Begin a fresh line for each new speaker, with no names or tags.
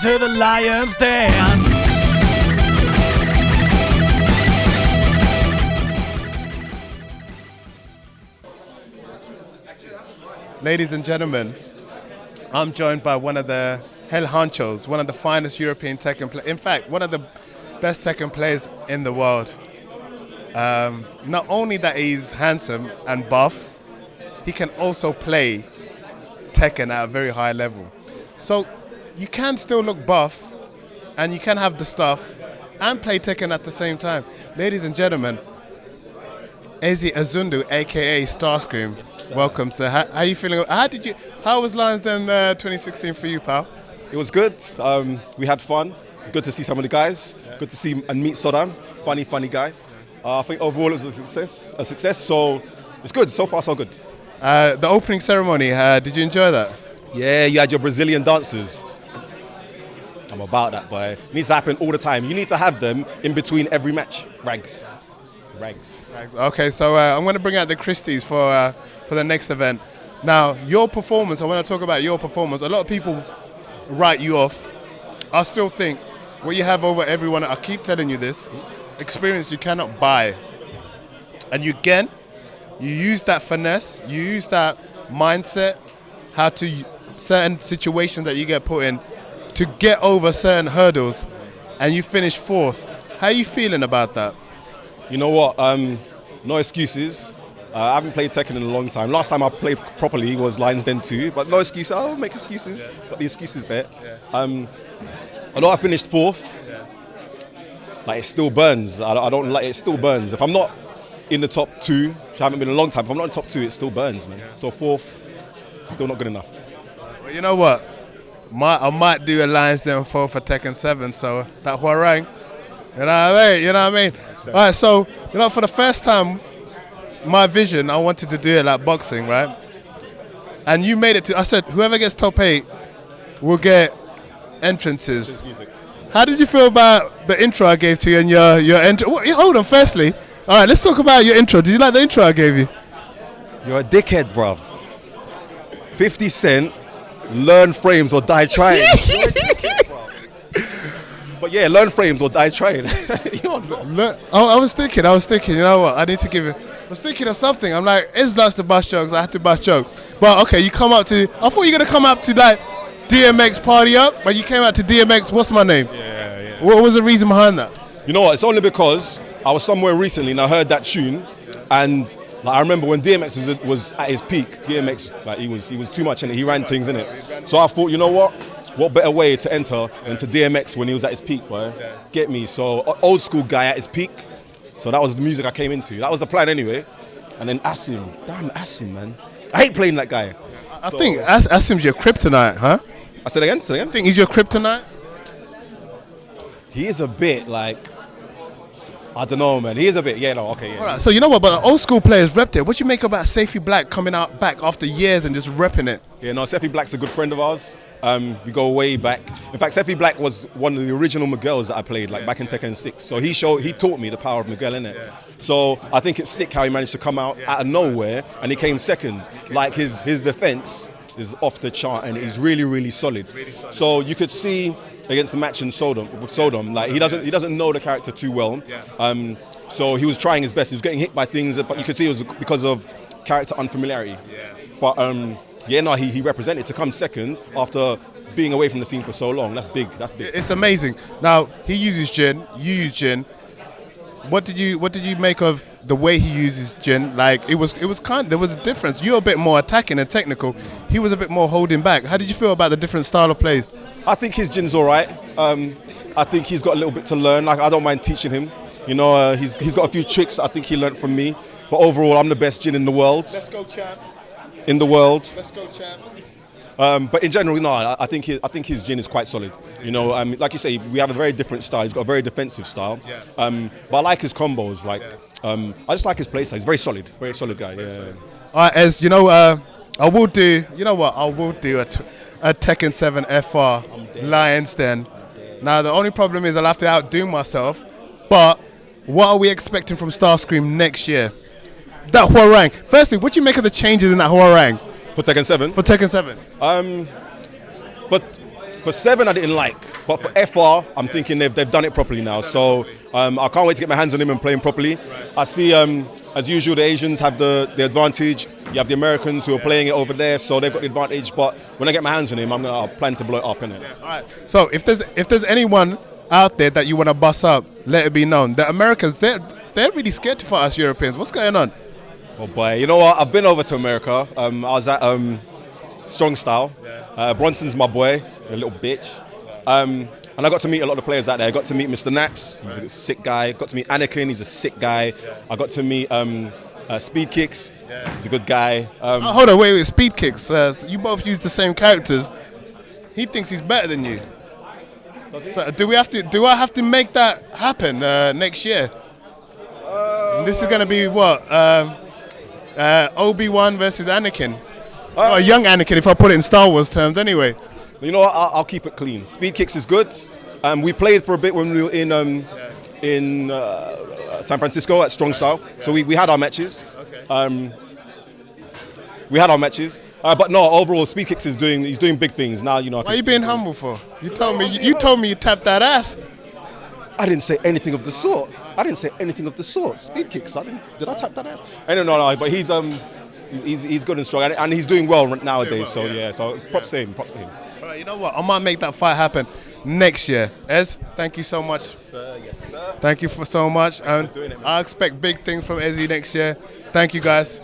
to the LionZ Den.
Ladies and gentlemen, I'm joined by one of the hell honchos, one of the finest European Tekken players. In fact, one of the best Tekken players in the world. Not only that he's handsome and buff, he can also play Tekken at a very high level. So you can still look buff and you can have the stuff and play Tekken at the same time. Ladies and gentlemen, Ezi Azundu, aka Startscream. Welcome, sir. How are you feeling? How was LionZ Den 2016 for you, pal?
It was good. We had fun. It's good to see some of the guys. Yeah. Good to see and meet Sodam. Funny guy. I think overall it was a success. So it's good. So far, so good.
The opening ceremony. Did you enjoy that?
Yeah, you had your Brazilian dancers. I'm about that, boy. It needs to happen all the time. You need to have them in between every match. Rags.
Okay, so I'm going to bring out the Christies for the next event. Now, your performance, I want to talk about your performance. A lot of people write you off. I still think what you have over everyone, I keep telling you this, experience you cannot buy. And you use that finesse, you use that mindset, how to certain situations that you get put in to get over certain hurdles, and you finish fourth. How are you feeling about that?
You know what? No excuses. I haven't played Tekken in a long time. Last time I played properly was LionZ Den 2, but no excuses. I don't make excuses. Yeah. Got the excuses there. Yeah. Although I finished fourth, like it still burns. I don't like it. Still burns. If I'm not in the top two, which I haven't been in a long time, if I'm not in the top two, it still burns, man. Yeah. So fourth, still not good enough.
Well, you know what? I might do a LionZ Den 4 for Tekken 7. So that Huarang. You know what I mean? All right, so, for the first time, my vision, I wanted to do it like boxing, right? And you made it to, I said, whoever gets top 8 will get entrances. How did you feel about the intro I gave to you and your intro? Hold on, firstly. All right, let's talk about your intro. Did you like the intro I gave you?
You're a dickhead, bruv. 50 Cent, learn frames or die trying. But yeah, learn frames or die trying.
I was thinking, you know what, I need to give it. I was thinking of something. I'm like, it's lots to bust jokes. I had to bust joke. But okay, I thought you were going to come up to like DMX party up, but you came out to DMX, what's my name?
Yeah.
What was the reason behind that?
You know what, it's only because I was somewhere recently and I heard that tune, and like, I remember when DMX was at his peak, DMX, like he was too much in it, he ran things in it. So I thought, you know what better way to enter than to DMX when he was at his peak, boy. Yeah. Get me? So old school guy at his peak. So that was the music I came into. That was the plan anyway. And then Asim. Damn, Asim, man. I hate playing that guy.
I think Asim's your kryptonite, huh?
I said again?
I think he's your kryptonite?
He is a bit like, I don't know, man. He is a bit, yeah. All right,
so you know what, but old school players repped it. What you make about Safety Black coming out back after years and just repping it?
Yeah, no, Seffi Black's a good friend of ours. We go way back. In fact, Seffi Black was one of the original Miguels that I played, back in Tekken 6. So he taught me the power of Miguel, innit? Yeah. So I think it's sick how he managed to come out out of nowhere and he came second. Like his defense is off the chart and he's really, really solid. So you could see against the match with Sodom, like he doesn't know the character too well. So he was trying his best. He was getting hit by things, but you could see it was because of character unfamiliarity. Yeah. But he represented to come second after being away from the scene for so long. That's big.
It's amazing. Now he uses JIN, you use JIN. What did you make of the way he uses JIN? Like there was a difference. You're a bit more attacking and technical. He was a bit more holding back. How did you feel about the different style of plays?
I think his JIN's all right. I think he's got a little bit to learn. Like I don't mind teaching him. You know, he's got a few tricks I think he learned from me. But overall, I'm the best JIN in the world.
Let's go, champ.
In the world.
Let's go, champ.
But in general, no, I think his JIN is quite solid. You know, like you say, we have a very different style. He's got a very defensive style. Yeah. But I like his combos. I just like his play style. He's very solid guy. Yeah.
All right, as you know, I will do. You know what? I will do a Tekken 7 FR LionZ Den. Now the only problem is I'll have to outdo myself. But what are we expecting from Startscream next year? That Huarang. Firstly, what do you make of the changes in that Huarang?
For Tekken 7?
For Tekken 7.
For 7, I didn't like. But for FR, I'm thinking they've done it properly now. So I can't wait to get my hands on him and play him properly. I see, as usual, the Asians have the advantage. You have the Americans who are playing it over there, so they've got the advantage. But when I get my hands on him, I plan to blow it up, innit?
All right. So if there's anyone out there that you want to bust up, let it be known. The Americans, they're really scared to fight us Europeans. What's going on?
Oh boy, you know what? I've been over to America. I was at Strong Style. Bronson's my boy, a little bitch. And I got to meet a lot of players out there. I got to meet Mr. Naps, he's a sick guy. Got to meet Anakin, he's a sick guy. I got to meet Speedkicks, he's a good guy.
Hold on, wait, Speedkicks. You both use the same characters. He thinks he's better than you. So do I have to make that happen next year? This is gonna be what? Obi-Wan versus Anakin. A young Anakin, if I put it in Star Wars terms, anyway.
You know what? I'll keep it clean. Speedkicks is good. We played for a bit when we were in San Francisco at Strong Style. So we had our matches. We had our matches, but no. Overall, Speedkicks he's doing big things now. You know.
Why are you being humble for? You told me you tapped that ass.
I didn't say anything of the sort. Speedkicks. Did I tap that ass? No. But he's good and strong, and he's doing well nowadays. So yeah. So props to him.
All right. You know what? I might make that fight happen next year. Ez, thank you so much.
Yes, sir.
Thank you so much, and
doing it, man.
I expect big things from Ezzy next year. Thank you, guys.